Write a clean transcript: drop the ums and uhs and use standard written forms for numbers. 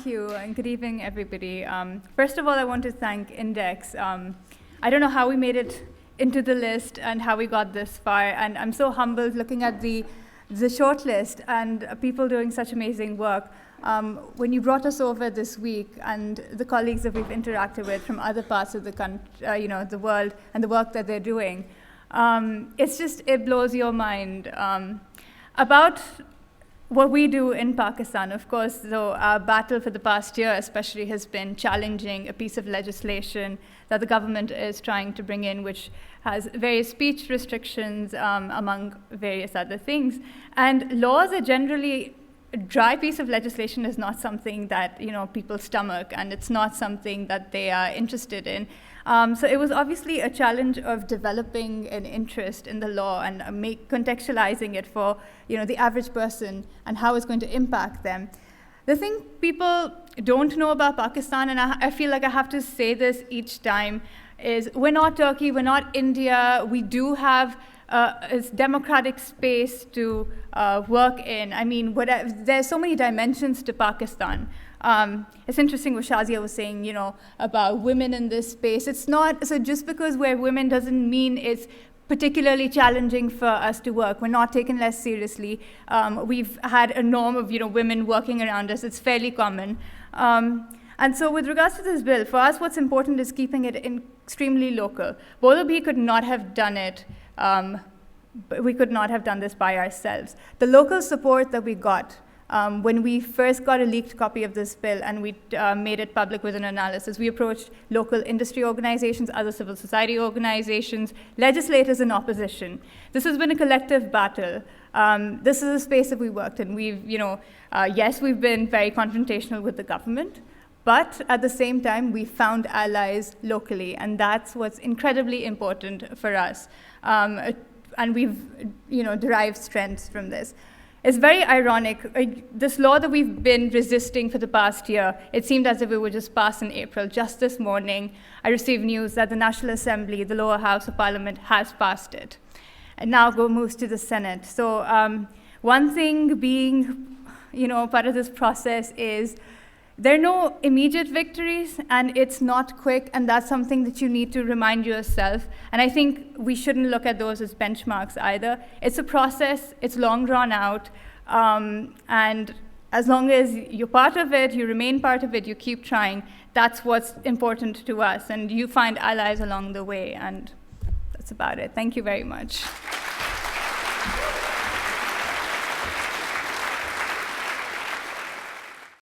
you, and good evening, everybody. First of all, I want to thank Index. I don't know how we made it into the list and how we got this far, and I'm so humbled looking at the shortlist and people doing such amazing work. When you brought us over this week, and the colleagues that we've interacted with from other parts of the country, the world, and the work that they're doing, it blows your mind. About what we do in Pakistan, of course, though, our battle for the past year especially has been challenging a piece of legislation that the government is trying to bring in, which has various speech restrictions, among various other things. And laws are generally, a dry piece of legislation is not something that people stomach, and it's not something that they are interested in. So it was obviously a challenge of developing an interest in the law and contextualizing it for the average person and how it's going to impact them. The thing people don't know about Pakistan, and I feel like I have to say this each time, is we're not Turkey, we're not India. We do have a democratic space to work in. I mean, there's so many dimensions to Pakistan. It's interesting what Shazia was saying, about women in this space. It's not, so just because we're women doesn't mean it's particularly challenging for us to work. We're not taken less seriously. We've had a norm of, women working around us. It's fairly common. And so with regards to this bill, for us, what's important is keeping it extremely local. Bolo Bhi could not have done it. We could not have done this by ourselves. The local support that we got when we first got a leaked copy of this bill and we made it public with an analysis, we approached local industry organizations, other civil society organizations, legislators in opposition. This has been a collective battle. This is a space that we worked in. Yes, we've been very confrontational with the government, but at the same time, we found allies locally, and that's what's incredibly important for us. And we've derived strengths from this. It's very ironic. This law that we've been resisting for the past year, it seemed as if it would just pass in April. Just this morning, I received news that the National Assembly, the lower house of Parliament, has passed it. And now moves to the Senate. So one thing being, part of this process is there are no immediate victories, and it's not quick, and that's something that you need to remind yourself. And I think we shouldn't look at those as benchmarks either. It's a process, it's long drawn out, and as long as you're part of it, you remain part of it, you keep trying, that's what's important to us, and you find allies along the way, and that's about it. Thank you very much.